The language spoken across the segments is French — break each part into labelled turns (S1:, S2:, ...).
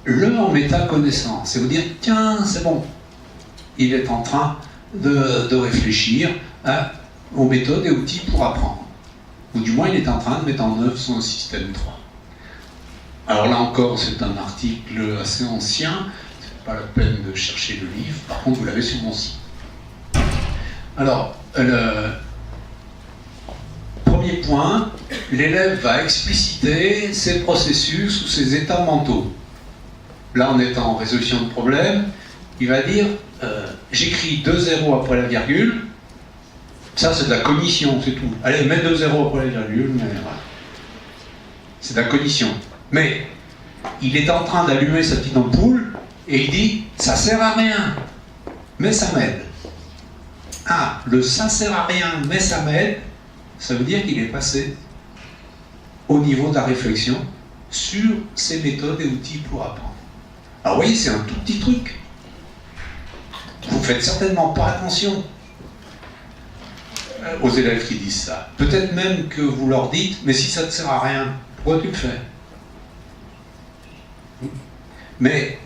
S1: leur métaconnaissance. Et vous dire, tiens, c'est bon, il est en train de réfléchir aux méthodes et outils pour apprendre. Ou du moins, il est en train de mettre en œuvre son système 3. Alors là encore, c'est un article assez ancien, c'est pas la peine de chercher le livre, par contre, vous l'avez sur mon site. Alors, le premier point, l'élève va expliciter ses processus ou ses états mentaux. Là, on est en résolution de problème, il va dire j'écris 2 zéros après la virgule, ça c'est de la cognition, c'est tout. Allez, mets 2 zéros après la virgule, mais voilà. C'est de la cognition. Mais il est en train d'allumer sa petite ampoule et il dit ça sert à rien, mais ça m'aide. Ah, le ça sert à rien, mais ça m'aide, ça veut dire qu'il est passé au niveau de la réflexion sur ces méthodes et outils pour apprendre. Alors vous voyez, c'est un tout petit truc. Vous ne faites certainement pas attention aux élèves qui disent ça. Peut-être même que vous leur dites, mais si ça ne te sert à rien, pourquoi tu le fais? Mais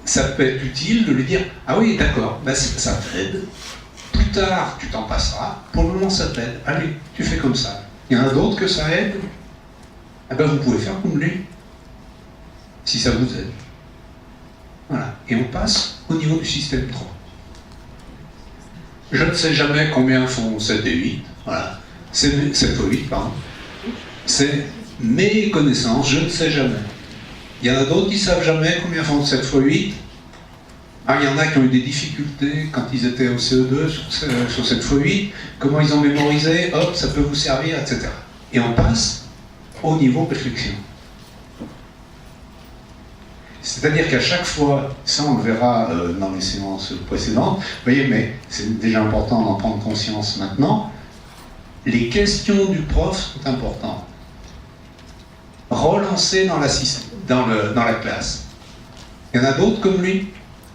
S1: ça peut être utile de lui dire, ah oui, d'accord, ben ça t'aide. Plus tard, tu t'en passeras. Pour le moment, ça t'aide. Allez, tu fais comme ça. Il y en a d'autres que ça aide. Eh ben, vous pouvez faire comme lui, si ça vous aide. Voilà. Et on passe au niveau du système 3. Je ne sais jamais combien font 7 et 8. Voilà. 7 fois 8, pardon. C'est mes connaissances, je ne sais jamais. Il y en a d'autres qui ne savent jamais combien font 7 fois 8. Ah, il y en a qui ont eu des difficultés quand ils étaient au CE2 sur 7 fois 8. Comment ils ont mémorisé, hop, ça peut vous servir, etc. Et on passe au niveau réflexion. C'est-à-dire qu'à chaque fois, ça on le verra dans les séances précédentes, vous voyez, mais c'est déjà important d'en prendre conscience maintenant, les questions du prof sont importantes. Relancer dans la classe. Il y en a d'autres comme lui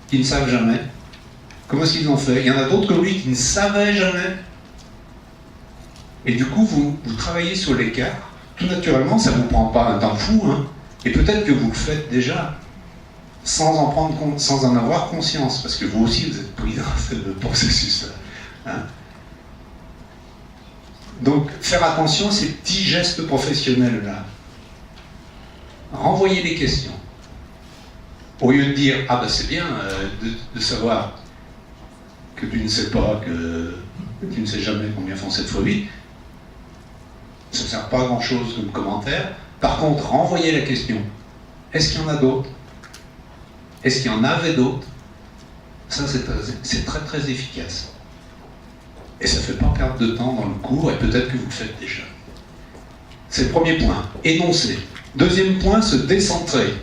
S1: qui ne savent jamais. Comment est-ce qu'ils ont fait? Il y en a d'autres comme lui qui ne savaient jamais. Et du coup, vous travaillez sur l'écart. Tout naturellement, ça ne vous prend pas un temps fou, hein. Et peut-être que vous le faites déjà, sans en avoir conscience, parce que vous aussi, vous êtes pris dans ce processus-là. Hein. Donc, faire attention à ces petits gestes professionnels-là. Renvoyer des questions. Au lieu de dire, ah ben c'est bien de savoir que tu ne sais pas, que tu ne sais jamais combien font 7 fois 8, ça ne sert pas à grand chose comme commentaire. Par contre, renvoyer la question. Est-ce qu'il y en a d'autres? Est-ce qu'il y en avait d'autres? Ça, c'est très très efficace. Et ça ne fait pas perdre de temps dans le cours, et peut-être que vous le faites déjà. C'est le premier point, énoncer. Deuxième point, se décentrer.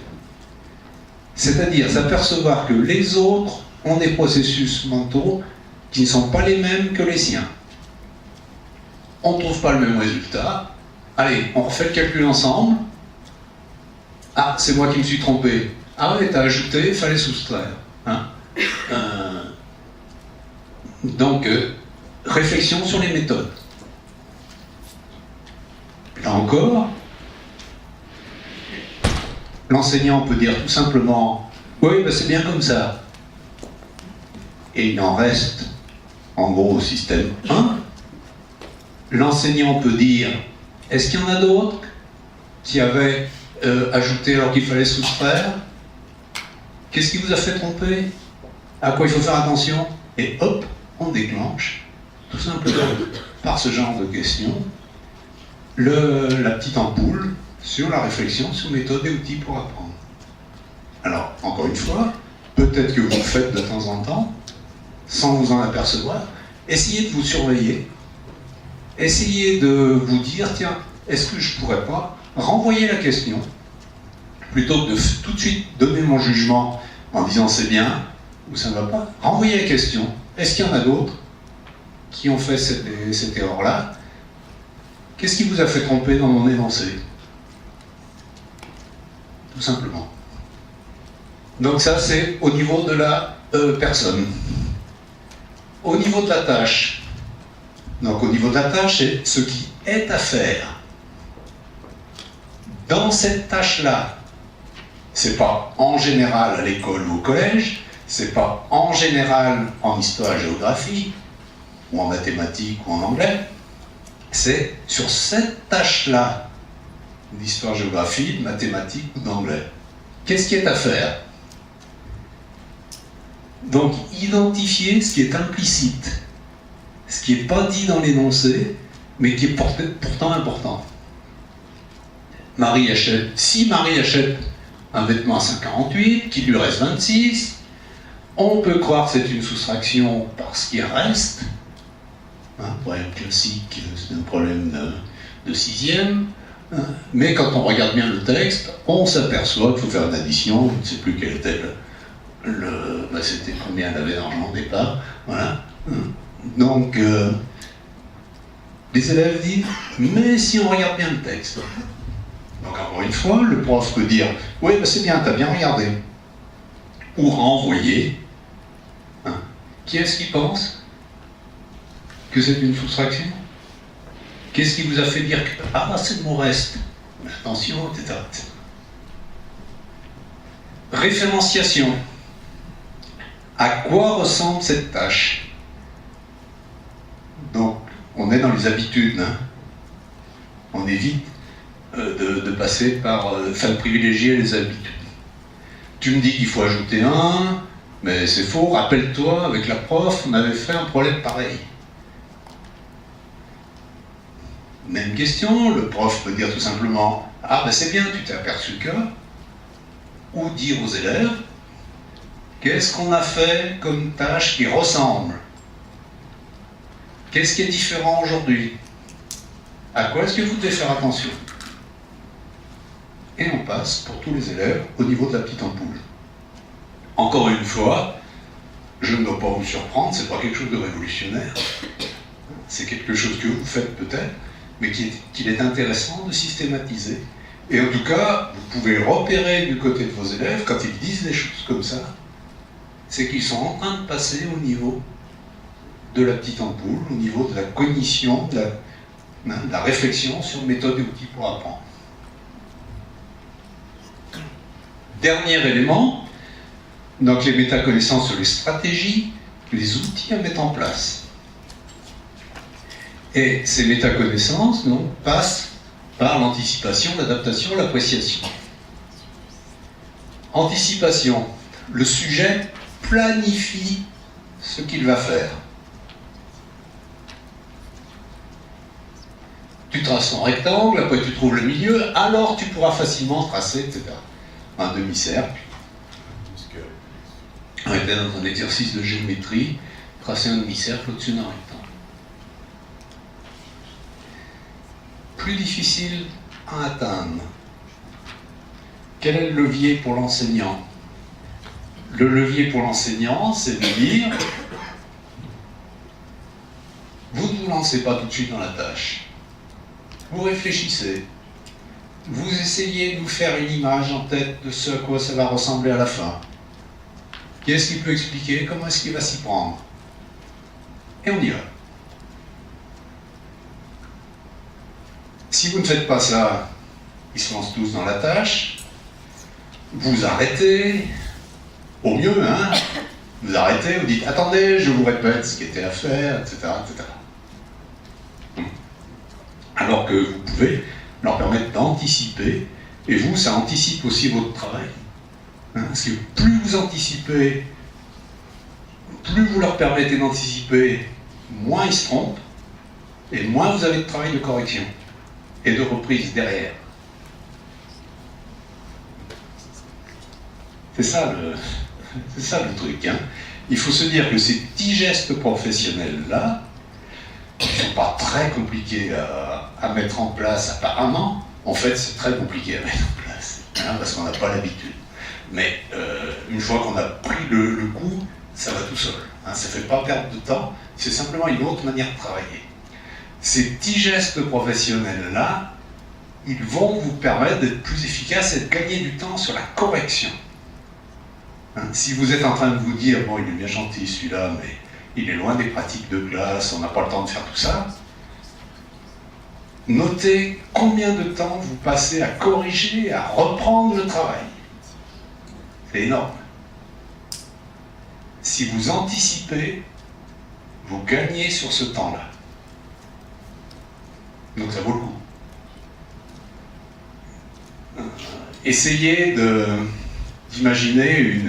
S1: C'est-à-dire s'apercevoir que les autres ont des processus mentaux qui ne sont pas les mêmes que les siens. On ne trouve pas le même résultat. Allez, on refait le calcul ensemble. Ah, c'est moi qui me suis trompé. Ah ouais, t'as ajouté, il fallait soustraire. Hein. Donc, réflexion sur les méthodes. Là encore, l'enseignant peut dire tout simplement « Oui, ben c'est bien comme ça ». Et il en reste, en gros, au système 1. L'enseignant peut dire « Est-ce qu'il y en a d'autres qui avaient ajouté alors qu'il fallait soustraire? Qu'est-ce qui vous a fait tromper? À quoi il faut faire attention ?» Et hop, on déclenche, tout simplement, par ce genre de questions, la petite ampoule sur la réflexion sur méthode et outils pour apprendre. Alors, encore une fois, peut-être que vous le faites de temps en temps, sans vous en apercevoir. Essayez de vous surveiller. Essayez de vous dire, tiens, est-ce que je pourrais pas renvoyer la question, plutôt que de tout de suite donner mon jugement en disant c'est bien ou ça ne va pas. Renvoyer la question. Est-ce qu'il y en a d'autres qui ont fait cette erreur-là? Qu'est-ce qui vous a fait tromper dans mon énoncé? Tout simplement. Donc ça, c'est au niveau de la personne. Au niveau de la tâche. Donc au niveau de la tâche, c'est ce qui est à faire. Dans cette tâche-là, C'est pas en général à l'école ou au collège, c'est pas en général en histoire et géographie, ou en mathématiques ou en anglais, c'est sur cette tâche-là d'histoire-géographie, de mathématiques ou d'anglais. Qu'est-ce qui est à faire? Donc, identifier ce qui est implicite, ce qui n'est pas dit dans l'énoncé, mais qui est pourtant important. Si Marie achète un vêtement à 5,48, qu'il lui reste 26, on peut croire que c'est une soustraction parce qu'il reste. Problème classique, c'est un problème de sixième. Mais quand on regarde bien le texte, on s'aperçoit qu'il faut faire une addition, je ne sais plus quel était c'était combien elle avait d'argent au départ. Voilà. Donc, les élèves disent, mais si on regarde bien le texte. Donc encore une fois, le prof peut dire, oui, c'est bien, t'as bien regardé. Ou renvoyer. Qui est-ce qui pense que c'est une soustraction? Qu'est-ce qui vous a fait dire que c'est le mot reste? Mais attention, etc. Référenciation. À quoi ressemble cette tâche? Donc, on est dans les habitudes. On évite de passer par... de privilégier les habitudes. Tu me dis qu'il faut ajouter un, mais c'est faux. Rappelle-toi, avec la prof, on avait fait un problème pareil. Même question, le prof peut dire tout simplement « Ah, c'est bien, tu t'es aperçu que... » Ou dire aux élèves « Qu'est-ce qu'on a fait comme tâche qui ressemble? Qu'est-ce qui est différent aujourd'hui? À quoi est-ce que vous devez faire attention ?» Et on passe, pour tous les élèves, au niveau de la petite ampoule. Encore une fois, je ne dois pas vous surprendre, c'est pas quelque chose de révolutionnaire. C'est quelque chose que vous faites peut-être, mais qu'il est intéressant de systématiser. Et en tout cas, vous pouvez repérer du côté de vos élèves, quand ils disent des choses comme ça, c'est qu'ils sont en train de passer au niveau de la petite ampoule, au niveau de la cognition, de la réflexion sur méthode et outils pour apprendre. Dernier élément, donc les métaconnaissances sur les stratégies, les outils à mettre en place. Et ces métaconnaissances passent par l'anticipation, l'adaptation, l'appréciation. Anticipation, le sujet planifie ce qu'il va faire. Tu traces ton rectangle, après tu trouves le milieu, alors tu pourras facilement tracer, etc. Un demi-cercle. On était dans un exercice de géométrie, tracer un demi-cercle au-dessus d'un rectangle. Plus difficile à atteindre. Quel est le levier pour l'enseignant? Le levier pour l'enseignant, c'est de dire vous ne vous lancez pas tout de suite dans la tâche. Vous réfléchissez. Vous essayez de vous faire une image en tête de ce à quoi ça va ressembler à la fin. Qui est-ce qui peut expliquer? Comment est-ce qu'il va s'y prendre? Et on y va. Si vous ne faites pas ça, ils se lancent tous dans la tâche. Vous arrêtez, au mieux, vous arrêtez, vous dites « Attendez, je vous répète ce qui était à faire, etc. etc. » Alors que vous pouvez leur permettre d'anticiper, et vous, ça anticipe aussi votre travail. Parce que plus vous anticipez, plus vous leur permettez d'anticiper, moins ils se trompent, et moins vous avez de travail de correction et de reprise derrière. C'est ça le truc. Il faut se dire que ces petits gestes professionnels-là, qui ne sont pas très compliqués à mettre en place apparemment, en fait c'est très compliqué à mettre en place, parce qu'on n'a pas l'habitude. Mais une fois qu'on a pris le coup, ça va tout seul. Ça ne fait pas perdre de temps, c'est simplement une autre manière de travailler. Ces petits gestes professionnels-là, ils vont vous permettre d'être plus efficace et de gagner du temps sur la correction. Si vous êtes en train de vous dire, bon, il est bien gentil celui-là, mais il est loin des pratiques de classe, on n'a pas le temps de faire tout ça, notez combien de temps vous passez à corriger, à reprendre le travail. C'est énorme. Si vous anticipez, vous gagnez sur ce temps-là. Donc ça vaut le coup. Essayez d'imaginer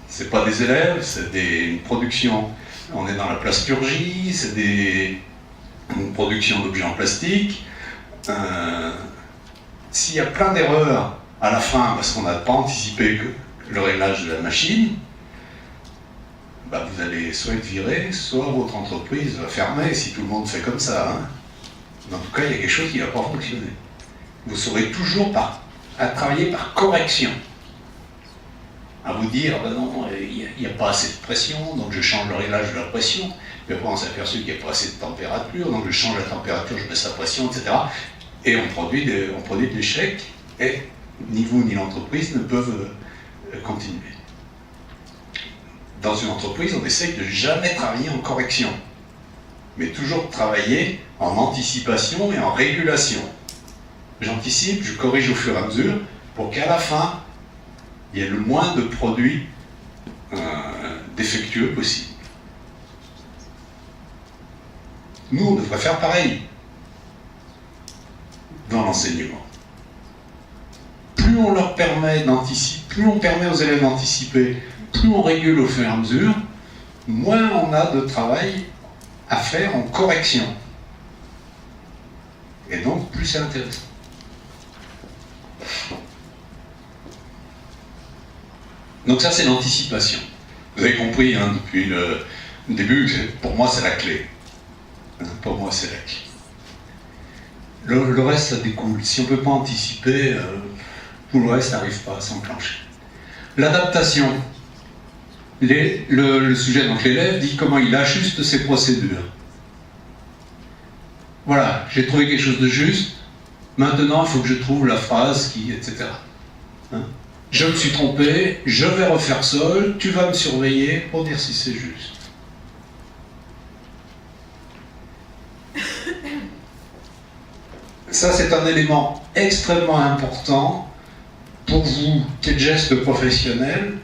S1: c'est pas des élèves, c'est une production. On est dans la plasturgie, c'est une production d'objets en plastique. S'il y a plein d'erreurs à la fin parce qu'on n'a pas anticipé le réglage de la machine, vous allez soit être viré, soit votre entreprise va fermer si tout le monde fait comme ça. En tout cas, il y a quelque chose qui ne va pas fonctionner. Vous saurez toujours à travailler par correction. À vous dire, non, il n'y a pas assez de pression, donc je change le réglage de la pression. Puis après, on s'est aperçu qu'il n'y a pas assez de température, donc je change la température, je baisse la pression, etc. Et on produit de l'échec, et ni vous ni l'entreprise ne peuvent continuer. Dans une entreprise, on essaye de jamais travailler en correction, mais toujours travailler en anticipation et en régulation. J'anticipe, je corrige au fur et à mesure, pour qu'à la fin, il y ait le moins de produits défectueux possible. Nous, on devrait faire pareil dans l'enseignement. Plus on leur permet d'anticiper, plus on permet aux élèves d'anticiper, plus on régule au fur et à mesure, moins on a de travail à faire en correction. Et donc, plus c'est intéressant. Donc ça, c'est l'anticipation. Vous avez compris, depuis le début, pour moi, c'est la clé. Pour moi, c'est la clé. Le reste, ça découle. Si on ne peut pas anticiper, tout le reste n'arrive pas à s'enclencher. L'adaptation. Le sujet, donc l'élève, dit comment il ajuste ses procédures. Voilà, j'ai trouvé quelque chose de juste. Maintenant, il faut que je trouve la phrase qui, etc. Je me suis trompé, je vais refaire seul, tu vas me surveiller pour dire si c'est juste. Ça, c'est un élément extrêmement important pour vous, quel geste professionnel.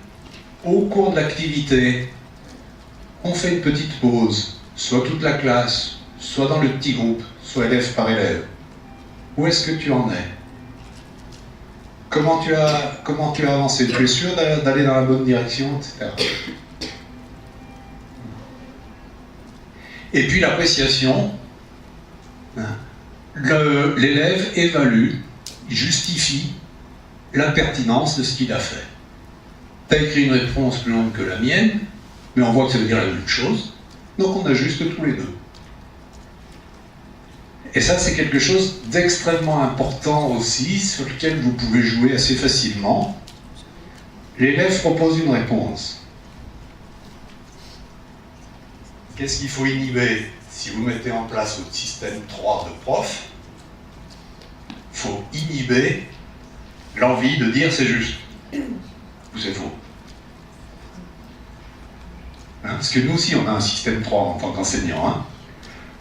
S1: Au cours de l'activité, on fait une petite pause, soit toute la classe, soit dans le petit groupe, soit élève par élève. Où est-ce que tu en es ? Comment tu as avancé ? Tu es sûr d'aller dans la bonne direction, etc. Et puis l'appréciation, l'élève évalue, justifie la pertinence de ce qu'il a fait. Tu as écrit une réponse plus longue que la mienne, mais on voit que ça veut dire la même chose, donc on ajuste tous les deux. Et ça, c'est quelque chose d'extrêmement important aussi, sur lequel vous pouvez jouer assez facilement. L'élève propose une réponse. Qu'est-ce qu'il faut inhiber si vous mettez en place votre système 3 de prof? Il faut inhiber l'envie de dire c'est juste ou c'est faux. Parce que nous aussi, on a un système 3 en tant qu'enseignant.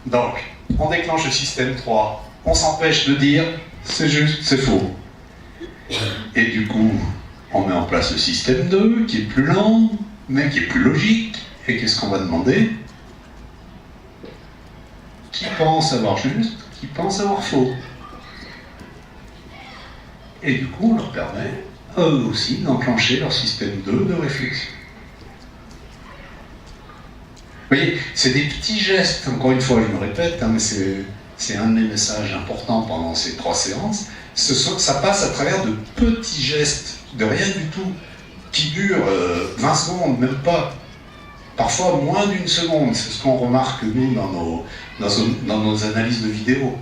S1: Donc, on déclenche le système 3, on s'empêche de dire c'est juste, c'est faux. Et du coup, on met en place le système 2, qui est plus lent, mais qui est plus logique. Et qu'est-ce qu'on va demander? Qui pense avoir juste, qui pense avoir faux. Et du coup, on leur permet, eux aussi, d'enclencher leur système 2 de réflexion. Vous voyez, c'est des petits gestes, encore une fois, je me répète, mais c'est un de mes messages importants pendant ces 3 séances. Ça passe à travers de petits gestes, de rien du tout, qui durent 20 secondes, même pas. Parfois moins d'1 seconde, c'est ce qu'on remarque nous dans nos analyses de vidéos.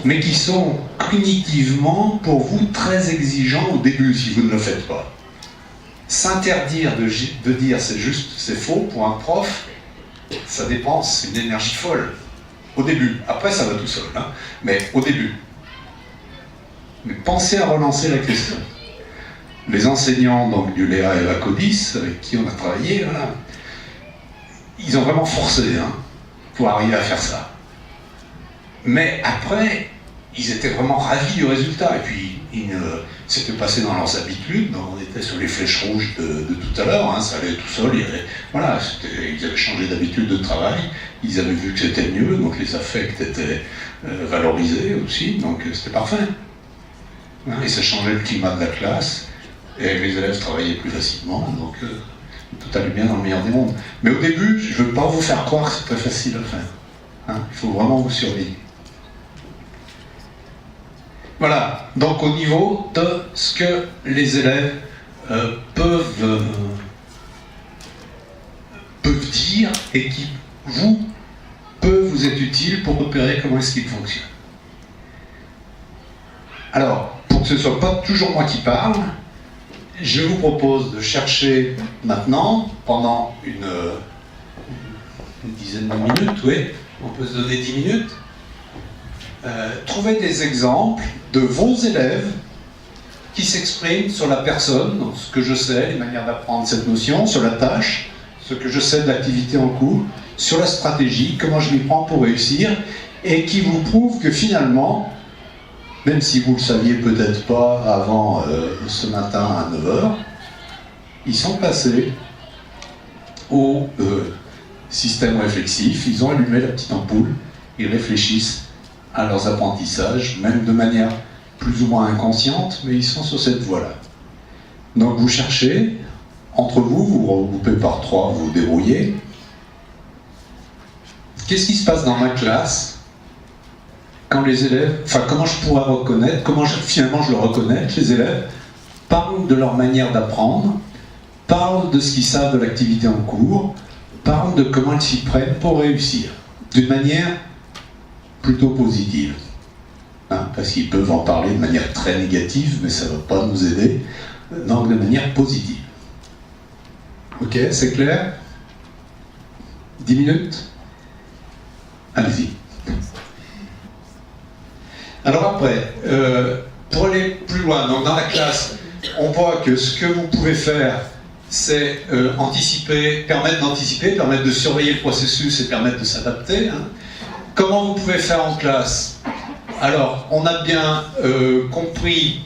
S1: Mais qui sont cognitivement, pour vous, très exigeants au début, si vous ne le faites pas. S'interdire de dire c'est juste, c'est faux, pour un prof, ça dépense une énergie folle. Au début. Après, ça va tout seul, mais au début. Mais pensez à relancer la question. Les enseignants donc, du Léa et Vacodis, avec qui on a travaillé, ils ont vraiment forcé pour arriver à faire ça. Mais après, ils étaient vraiment ravis du résultat. Et puis, c'était passé dans leurs habitudes. Donc on était sur les flèches rouges de tout à l'heure. Hein, ça allait tout seul. Voilà, ils avaient changé d'habitude de travail. Ils avaient vu que c'était mieux. Donc les affects étaient valorisés aussi. Donc c'était parfait. Hein, et ça changeait le climat de la classe. Et les élèves travaillaient plus facilement. Donc tout allait bien dans le meilleur des mondes. Mais au début, je ne veux pas vous faire croire que c'est très facile à faire. Hein, il faut vraiment vous surveiller. Voilà, donc au niveau de ce que les élèves peuvent dire et qui peut vous être utile pour repérer comment est-ce qu'ils fonctionnent. Alors, pour que ce ne soit pas toujours moi qui parle, je vous propose de chercher maintenant, pendant une dizaine de minutes, oui, on peut se donner 10 minutes, trouver des exemples de vos élèves qui s'expriment sur la personne, donc ce que je sais, les manières d'apprendre cette notion, sur la tâche, ce que je sais de l'activité en cours, sur la stratégie, comment je m'y prends pour réussir, et qui vous prouvent que finalement, même si vous ne le saviez peut-être pas avant ce matin à 9h, ils sont passés au système réflexif, ils ont allumé la petite ampoule, ils réfléchissent à leurs apprentissages, même de manière plus ou moins inconsciente, mais ils sont sur cette voie-là. Donc vous cherchez, entre vous, vous regroupez par 3, vous vous débrouillez. Qu'est-ce qui se passe dans ma classe quand les élèves, enfin comment je pourrais reconnaître, finalement je le reconnais, les élèves parlent de leur manière d'apprendre, parlent de ce qu'ils savent de l'activité en cours, parlent de comment ils s'y prennent pour réussir, d'une manière plutôt positive. Hein, parce qu'ils peuvent en parler de manière très négative, mais ça ne va pas nous aider, donc de manière positive. Ok, c'est clair? 10 minutes? Allez-y. Alors après, pour aller plus loin, donc dans la classe, on voit que ce que vous pouvez faire, c'est anticiper, permettre de surveiller le processus et permettre de s'adapter. Hein. Comment vous pouvez faire en classe? Alors, on a bien compris